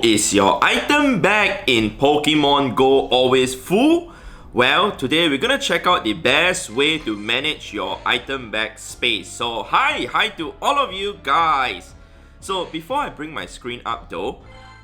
So, is your item bag in Pokemon GO always full? Well, today we're gonna check out the best way to manage your item bag space. So, hi to all of you guys. So, before I bring my screen up though,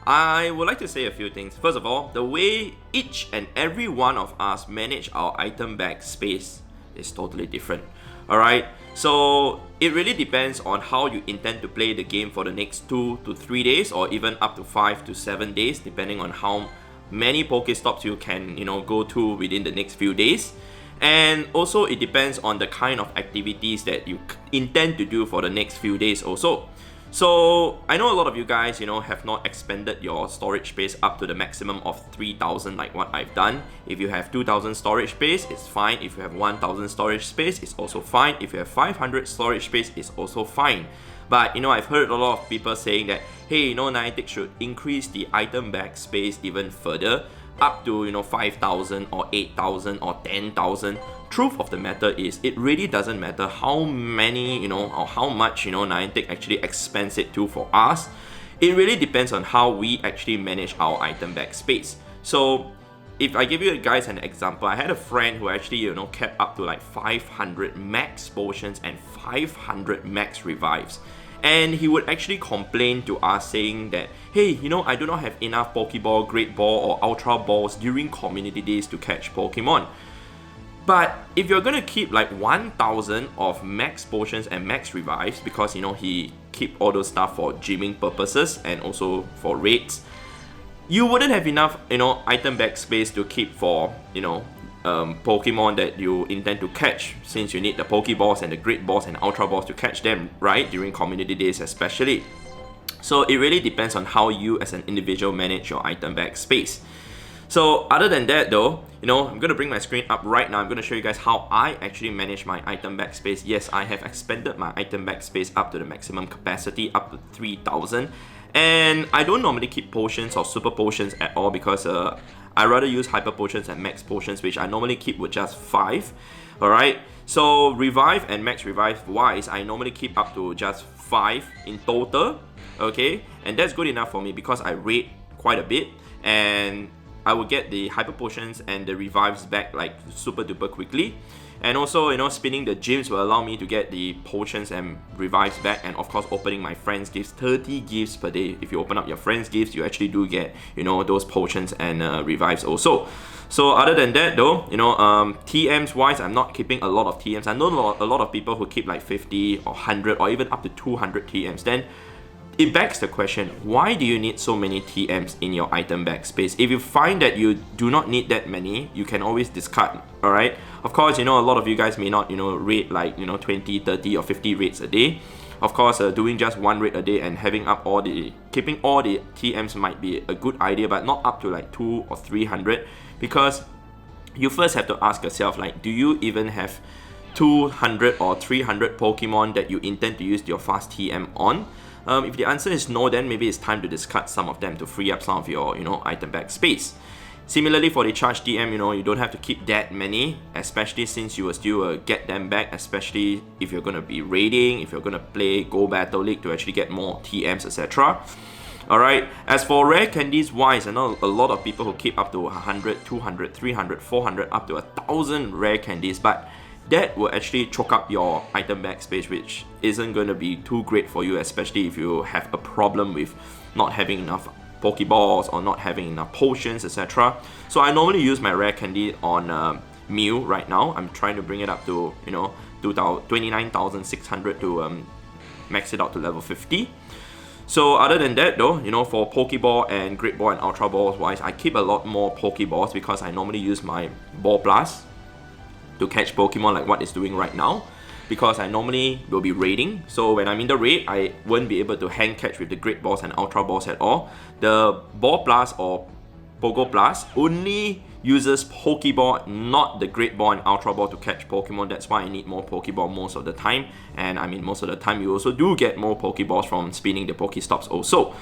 I would like to say a few things. First of all, the way each and every one of us manage our item bag space is totally different. Alright, so it really depends on how you intend to play the game for the next 2 to 3 days, or even up to 5 to 7 days, depending on how many Pokestops you can go to within the next few days. And also it depends on the kind of activities that you intend to do for the next few days also. So I know a lot of you guys have not expanded your storage space up to the maximum of 3000 like what I've done. If you have 2000 storage space, it's fine. If you have 1000 storage space, it's also fine. If you have 500 storage space, it's also fine. But I've heard a lot of people saying that, hey, Niantic should increase the item bag space even further, up to 5000 or 8000 or 10,000. Truth of the matter is, it really doesn't matter how many or how much Niantic actually expands it to for us. It really depends on how we actually manage our item bag space. So if I give you guys an example, I had a friend who actually kept up to like 500 max potions and 500 max revives. And he would actually complain to us saying that, hey, I do not have enough Pokeball, Great Ball or Ultra Balls during community days to catch Pokemon. But if you're gonna keep like 1000 of max potions and max revives, because he keep all those stuff for gymming purposes and also for raids, you wouldn't have enough item bag space to keep for Pokemon that you intend to catch, since you need the Pokeballs and the Great Balls and Ultra Balls to catch them, right? During community days especially. So it really depends on how you as an individual manage your item bag space. So other than that though, I'm going to bring my screen up right now. I'm going to show you guys how I actually manage my item bag space. Yes, I have expanded my item bag space up to the maximum capacity, up to 3000. And I don't normally keep potions or super potions at all, because I rather use hyper potions and max potions, which I normally keep with just 5. Alright, so revive and max revive wise, I normally keep up to just 5 in total. Okay, and that's good enough for me because I raid quite a bit, and I will get the hyper potions and the revives back like super duper quickly. And also, spinning the gyms will allow me to get the potions and revives back, and of course opening my friends' gifts, 30 gifts per day. If you open up your friends' gifts, you actually do get, those potions and revives also. So other than that though, TMs wise, I'm not keeping a lot of TMs. I know a lot of people who keep like 50 or 100 or even up to 200 TMs. Then it begs the question, why do you need so many TMs in your item bag space? If you find that you do not need that many, you can always discard, alright? Of course, a lot of you guys may not, raid like, 20, 30 or 50 raids a day. Of course, doing just one raid a day and keeping all the TMs might be a good idea, but not up to like 200 or 300, because you first have to ask yourself, like, do you even have 200 or 300 Pokemon that you intend to use your fast TM on? If the answer is no, then maybe it's time to discard some of them to free up some of your, item bag space. Similarly, for the charge TM, you don't have to keep that many, especially since you will still get them back, especially if you're going to be raiding, if you're going to play Go Battle League to actually get more TMs, etc. Alright, as for rare candies wise, I know a lot of people who keep up to 100, 200, 300, 400, up to 1000 rare candies, but that will actually choke up your item bag space, which isn't going to be too great for you, especially if you have a problem with not having enough Pokeballs or not having enough potions, etc. So I normally use my rare candy on Mew right now. I'm trying to bring it up to 29,600 to max it out to level 50. So other than that though, for Pokeball and Great Ball and Ultra Balls wise, I keep a lot more Pokeballs because I normally use my Ball Blast to catch Pokemon like what it's doing right now, because I normally will be raiding. So when I'm in the raid, I won't be able to hand catch with the Great Balls and Ultra Balls at all. The Ball Blast or Pogo Blast only uses Pokeball, not the Great Ball and Ultra Ball to catch Pokemon. That's why I need more Pokeball most of the time. And I mean, most of the time you also do get more Pokeballs from spinning the Pokestops also.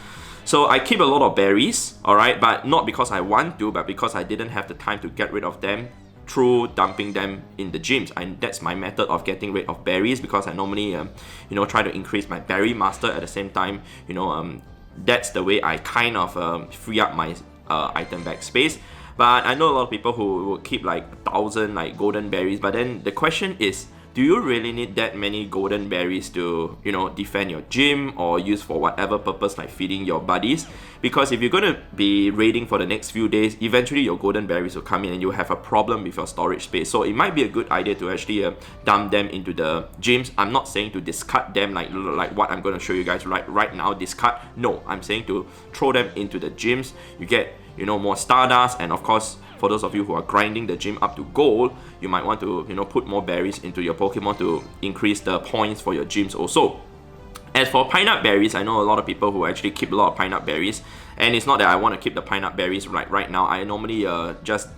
So I keep a lot of berries, alright, but not because I want to, but because I didn't have the time to get rid of them through dumping them in the gyms. And that's my method of getting rid of berries, because I normally try to increase my berry master at the same time that's the way I kind of free up my item bag space. But I know a lot of people who will keep like 1,000 like golden berries, but then the question is, do you really need that many golden berries to, you know, defend your gym or use for whatever purpose like feeding your buddies? Because if you're going to be raiding for the next few days, eventually your golden berries will come in and you'll have a problem with your storage space. So it might be a good idea to actually dump them into the gyms. I'm not saying to discard them like what I'm going to show you guys right now, discard. No, I'm saying to throw them into the gyms. You get, you know, more stardust, and of course, for those of you who are grinding the gym up to gold, you might want to, you know, put more berries into your Pokemon to increase the points for your gyms also. As for pine-nut berries, I know a lot of people who actually keep a lot of pine-nut berries, and it's not that I want to keep the pine-nut berries right now. I normally just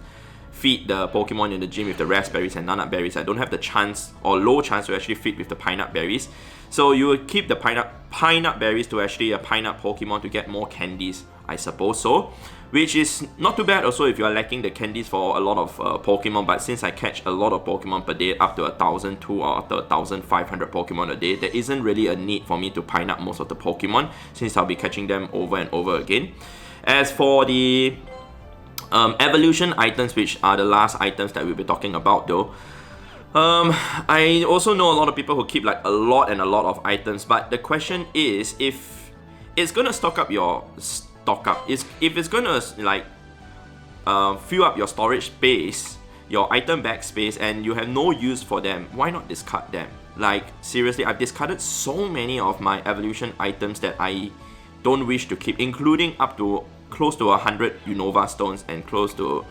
feed the Pokemon in the gym with the raspberries and nut berries. I don't have the chance or low chance to actually feed with the pine-nut berries. So you will keep the pine-nut berries to actually a pine-nut Pokemon to get more candies, I suppose so. Which is not too bad also if you are lacking the candies for a lot of Pokemon, but since I catch a lot of Pokemon per day, up to 1,200 or 1,500 Pokemon a day, there isn't really a need for me to pine up most of the Pokemon, since I'll be catching them over and over again. As for the evolution items, which are the last items that we'll be talking about though, I also know a lot of people who keep like a lot of items, but the question is, if it's gonna stock up your if it's gonna like fill up your storage space, your item bag space, and you have no use for them, why not discard them? Like seriously, I've discarded so many of my evolution items that I don't wish to keep, including up to close to 100 Unova stones and close to,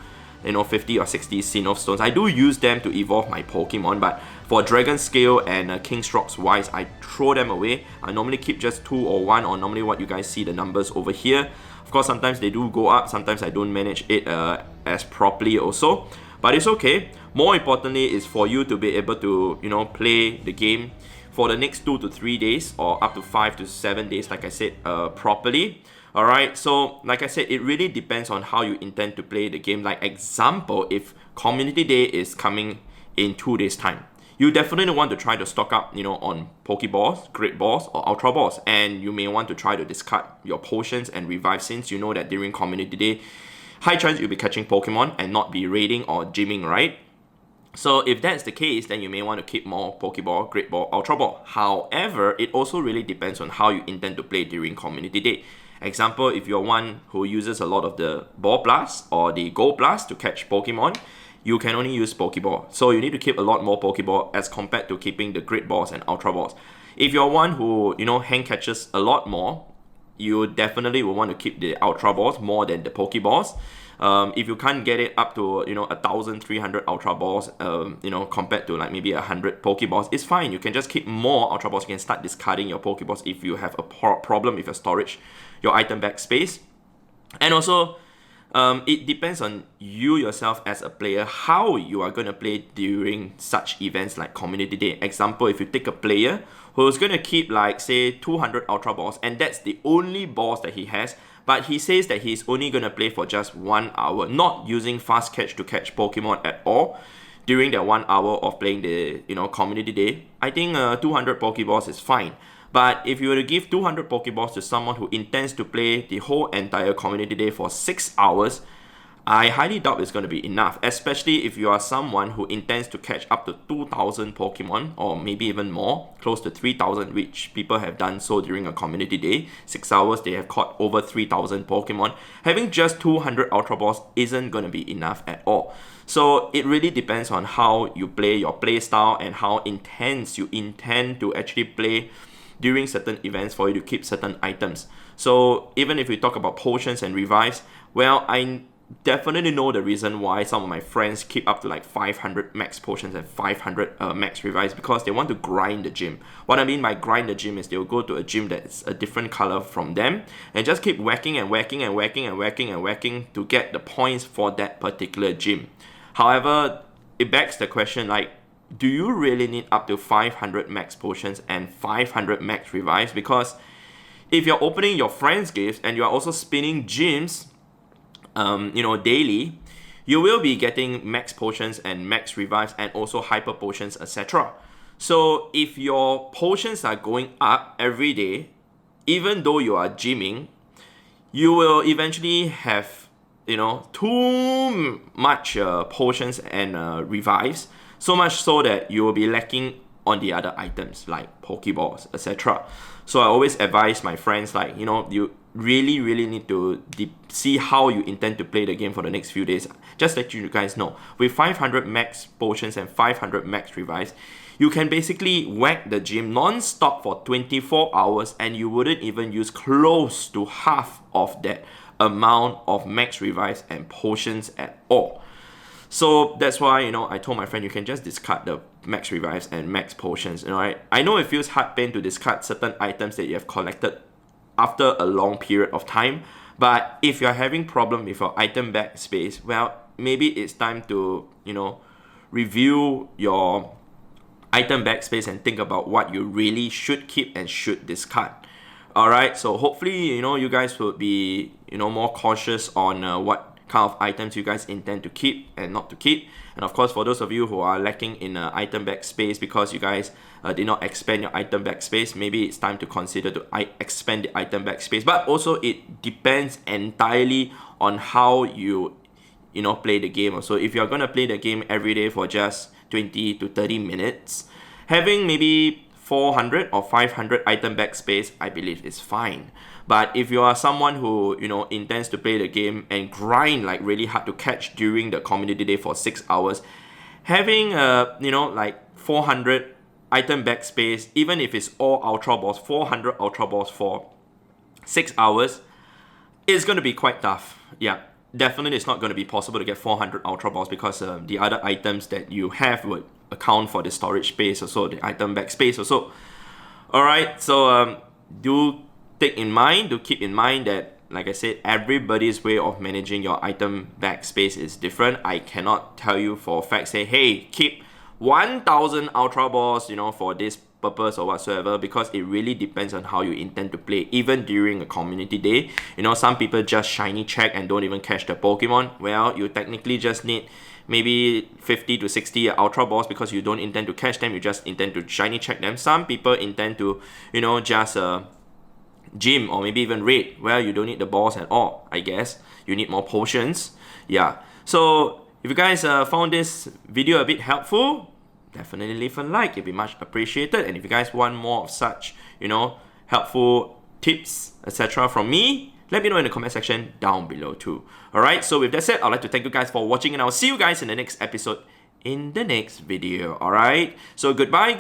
you know, 50 or 60 Sinnoh stones. I do use them to evolve my Pokemon, but for Dragon Scale and King Strokes wise, I throw them away. I normally keep just 2 or 1, or normally what you guys see the numbers over here. Of course, sometimes they do go up, sometimes I don't manage it as properly also, but it's okay. More importantly is for you to be able to, you know, play the game for the next 2 to 3 days or up to 5 to 7 days, like I said, properly. Alright, so like I said, it really depends on how you intend to play the game. Like example, if Community Day is coming in 2 days time, you definitely want to try to stock up, you know, on Pokeballs, Great Balls, or Ultra Balls, and you may want to try to discard your potions and revive, since you know that during Community Day, high chance you'll be catching Pokemon and not be raiding or gymming, right? So if that's the case, then you may want to keep more Pokeball, Great Ball, Ultra Ball. However, it also really depends on how you intend to play during Community Day. Example, if you're one who uses a lot of the Ball Blast or the Gold Blast to catch Pokemon, you can only use Pokeball. So you need to keep a lot more Pokeball as compared to keeping the Great Balls and Ultra Balls. If you're one who, you know, hand catches a lot more, you definitely will want to keep the Ultra Balls more than the Pokeballs. If you can't get it up to, you know, 1,300 Ultra Balls, you know, compared to like maybe 100 Pokeballs, it's fine. You can just keep more Ultra Balls. You can start discarding your Pokeballs if you have a problem with your storage, your item bag space. And also, it depends on you yourself as a player, how you are going to play during such events like Community Day. Example, if you take a player who's going to keep like say 200 Ultra Balls, and that's the only balls that he has, but he says that he's only going to play for just 1 hour, not using fast catch to catch Pokemon at all during that 1 hour of playing the, you know, Community Day, I think 200 Pokeballs is fine. But if you were to give 200 Pokeballs to someone who intends to play the whole entire Community Day for 6 hours, I highly doubt it's going to be enough, especially if you are someone who intends to catch up to 2,000 Pokemon, or maybe even more, close to 3,000, which people have done so during a Community Day. 6 hours, they have caught over 3,000 Pokemon. Having just 200 Ultra Balls isn't going to be enough at all. So it really depends on how you play, your play style, and how intense you intend to actually play during certain events for you to keep certain items. So even if we talk about potions and revives, well, I definitely know the reason why some of my friends keep up to like 500 max potions and 500 max revives, because they want to grind the gym. What I mean by grind the gym is they'll go to a gym that's a different color from them and just keep whacking and whacking and whacking and whacking and whacking to get the points for that particular gym. However, it begs the question, like, do you really need up to 500 max potions and 500 max revives? Because if you're opening your friends' gifts and you're also spinning gyms, you know, daily, you will be getting max potions and max revives and also hyper potions, etc. So if your potions are going up every day, even though you are gymming, you will eventually have, you know, too much potions and revives, so much so that you will be lacking on the other items like Pokeballs, etc. So I always advise my friends, like, you know, you really need to see how you intend to play the game for the next few days. Just let you guys know, with 500 max potions and 500 max revives, you can basically whack the gym non-stop for 24 hours and you wouldn't even use close to half of that amount of max revives and potions at all. So that's why, you know, I told my friend you can just discard the max revives and max potions. You know, I know it feels hard pain to discard certain items that you have collected after a long period of time, but if you're having problem with your item bag space, well, maybe it's time to, you know, review your item bag space and think about what you really should keep and should discard. Alright, so hopefully, you know, you guys will be, you know, more cautious on what kind of items you guys intend to keep and not to keep. And of course, for those of you who are lacking in item bag space because you guys did not expand your item bag space, maybe it's time to consider to expand the item bag space. But also, it depends entirely on how you know, play the game. So if you're gonna play the game every day for just 20 to 30 minutes, having maybe 400 or 500 item bag space, I believe is fine. But if you are someone who, you know, intends to play the game and grind like really hard to catch during the community day for 6 hours, having you know, like 400 item bag space, even if it's all ultra balls, 400 ultra balls for 6 hours, it's going to be quite tough. Yeah, definitely it's not going to be possible to get 400 ultra balls because the other items that you have would account for the storage space also, the item bag space also. Alright, so do keep in mind that, like I said, everybody's way of managing your item bag space is different. I cannot tell you for a fact, say, hey, keep 1000 ultra balls, you know, for this purpose or whatsoever, because it really depends on how you intend to play. Even during a community day, you know, some people just shiny check and don't even catch the Pokemon. Well, you technically just need maybe 50 to 60 ultra balls because you don't intend to catch them, you just intend to shiny check them. Some people intend to, you know, just gym or maybe even raid. Well, you don't need the balls at all, I guess. You need more potions. Yeah. So if you guys found this video a bit helpful, definitely leave a like. It'd be much appreciated. And if you guys want more of such, you know, helpful tips, etc. from me, let me know in the comment section down below too. Alright, so with that said, I'd like to thank you guys for watching and I'll see you guys in the next episode in the next video. Alright, so goodbye.